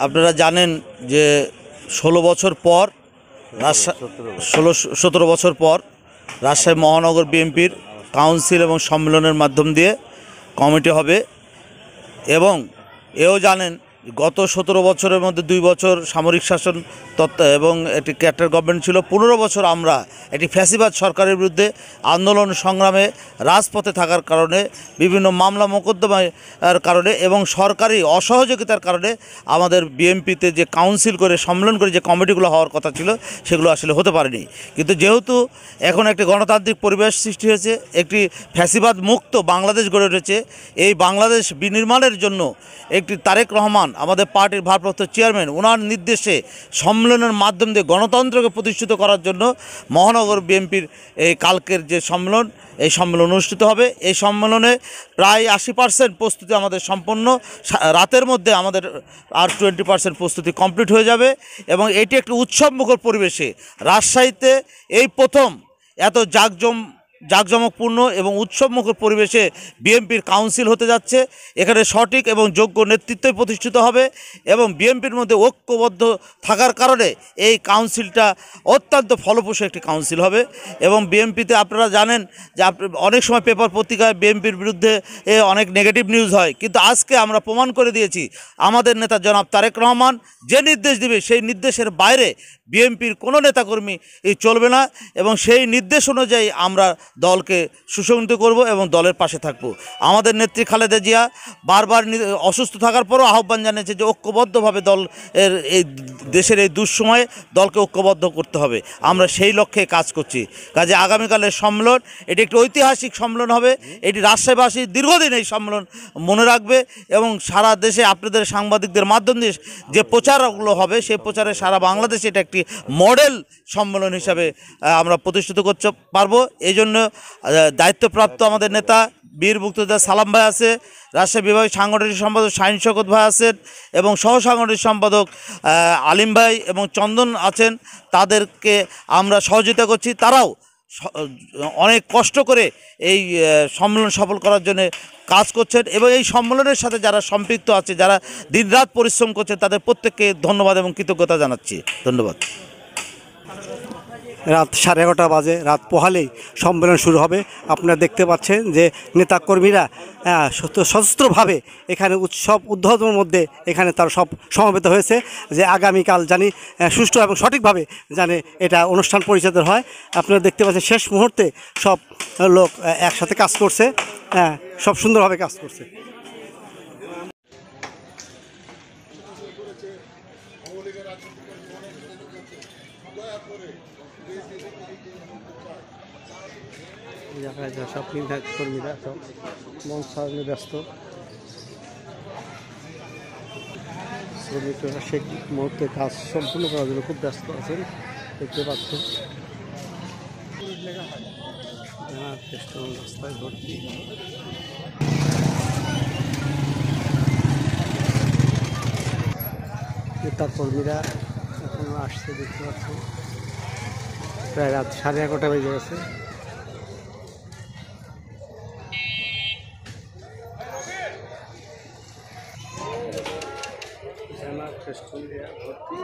আপনারা জানেন যে 16 বছর পর 17 বছর পর রাজশাহী মহানগর বিএনপির কাউন্সিল এবং সম্মেলনের মাধ্যম দিয়ে কমিটি হবে এবং এও জানেন গত 17 বছরের মধ্যে 2 বছর সামরিক শাসন তত্ত্ব এবং একটি ক্যাডার গভর্নমেন্ট ছিল। 15 বছর আমরা একটি ফ্যাসিবাদ সরকারের বিরুদ্ধে আন্দোলন সংগ্রামে রাজপথে থাকার কারণে বিভিন্ন মামলা মোকদ্দমার কারণে এবং সরকারি অসহযোগিতার কারণে আমাদের বিএনপিতে যে কাউন্সিল করে সম্মেলন করে যে কমিটিগুলো হওয়ার কথা ছিল সেগুলো আসলে হতে পারেনি। কিন্তু যেহেতু এখন একটি গণতান্ত্রিক পরিবেশ সৃষ্টি হয়েছে, একটি ফ্যাসিবাদ মুক্ত বাংলাদেশ গড়ে উঠেছে, এই বাংলাদেশ বিনির্মাণের জন্য একটি তারেক রহমান আমাদের পার্টির ভারপ্রাপ্ত চেয়ারম্যান, ওনার নির্দেশে সম্মেলনের মাধ্যম দিয়ে গণতন্ত্রকে প্রতিষ্ঠিত করার জন্য মহানগর বিএনপির এই কালকের যে সম্মেলন, এই সম্মেলন অনুষ্ঠিত হবে। এই সম্মেলনে প্রায় 80% প্রস্তুতি আমাদের সম্পন্ন, রাতের মধ্যে আমাদের আর 20% প্রস্তুতি কমপ্লিট হয়ে যাবে এবং এটি একটি উৎসবমুখর পরিবেশে রাজশাহীতে এই প্রথম এত জাঁকজমকপূর্ণ এবং উৎসবমুখর পরিবেশে বিএনপির কাউন্সিল হতে যাচ্ছে। এখানে সঠিক এবং যোগ্য নেতৃত্বই প্রতিষ্ঠিত হবে এবং বিএনপির মধ্যে ঐক্যবদ্ধ থাকার কারণে এই কাউন্সিলটা অত্যন্ত ফলপ্রসূ একটি কাউন্সিল হবে। এবং বিএনপিতে আপনারা জানেন যে অনেক সময় পেপার পত্রিকায় বিএনপির বিরুদ্ধে অনেক নেগেটিভ নিউজ হয়, কিন্তু আজকে আমরা প্রমাণ করে দিয়েছি আমাদের নেতা জনাব তারেক রহমান যে নির্দেশ দেবে সেই নির্দেশের বাইরে বিএনপির কোনো নেতাকর্মী চলবে না এবং সেই নির্দেশ অনুযায়ী আমরা দলকে সুসংহত করব এবং দলের পাশে থাকব। আমাদের নেত্রী খালেদা জিয়া বারবার অসুস্থ থাকার পরও আহ্বান জানিয়েছে যে ঐক্যবদ্ধভাবে এই দেশের এই দুঃসময়ে দলকে ঐক্যবদ্ধ করতে হবে। আমরা সেই লক্ষ্যে কাজ করছি। কাজে আগামীকালের সম্মেলন এটি একটি ঐতিহাসিক সম্মেলন হবে। এটি রাজশাহীবাসী দীর্ঘদিন এই সম্মেলন মনে রাখবে এবং সারা দেশে আপনাদের সাংবাদিকদের মাধ্যম দিয়ে যে প্রচারগুলো হবে সেই প্রচারে সারা বাংলাদেশে এটা একটি মডেল সম্মেলন হিসাবে আমরা প্রতিষ্ঠিত করতে পারবো। এই জন্য দায়িত্বপ্রাপ্ত আমাদের নেতা বীর মুক্তিযোদ্ধা সালাম ভাই আছে, রাজশাহী বিভাগের সাংগঠনিক সম্পাদক শাহিন শওকত ভাই আছেন এবং সহ সাংগঠনিক সম্পাদক আলিম ভাই এবং চন্দন আছেন। তাদেরকে আমরা সহযোগিতা করছি। তারাও অনেক কষ্ট করে এই সম্মেলন সফল করার জন্য কাজ করছেন এবং এই সম্মেলনের সাথে যারা সম্পৃক্ত আছে, যারা দিনরাত পরিশ্রম করছে, তাদের প্রত্যেককে ধন্যবাদ এবং কৃতজ্ঞতা জানাচ্ছি। ধন্যবাদ। রাত 11:30 বাজে, রাত পোহালেই সম্মেলন শুরু হবে। আপনারা দেখতে পাচ্ছেন যে নেতাকর্মীরা সশস্ত্রভাবে এখানে উৎসব উদ্বোধনের মধ্যে এখানে তারা সব সমবেত হয়েছে যে আগামীকাল জানি সুষ্ঠু এবং সঠিকভাবে জানে এটা অনুষ্ঠান পরিচালিত হয়। আপনারা দেখতে পাচ্ছেন শেষ মুহূর্তে সব লোক একসাথে কাজ করছে, সব সুন্দরভাবে কাজ করছে। সব কর্মীরা সব মন সারানো ব্যস্ত, শ্রমিকরা সেই মুহূর্তে কাজ সম্পূর্ণ করার জন্য খুব ব্যস্ত আছেন, দেখতে পাচ্ছেন। রাস্তায় ভর্তি নেতা কর্মীরা এখন আসছে, দেখতে পাচ্ছেন। প্রায় রাত 11:30 বেজে গেছে। ভর্তি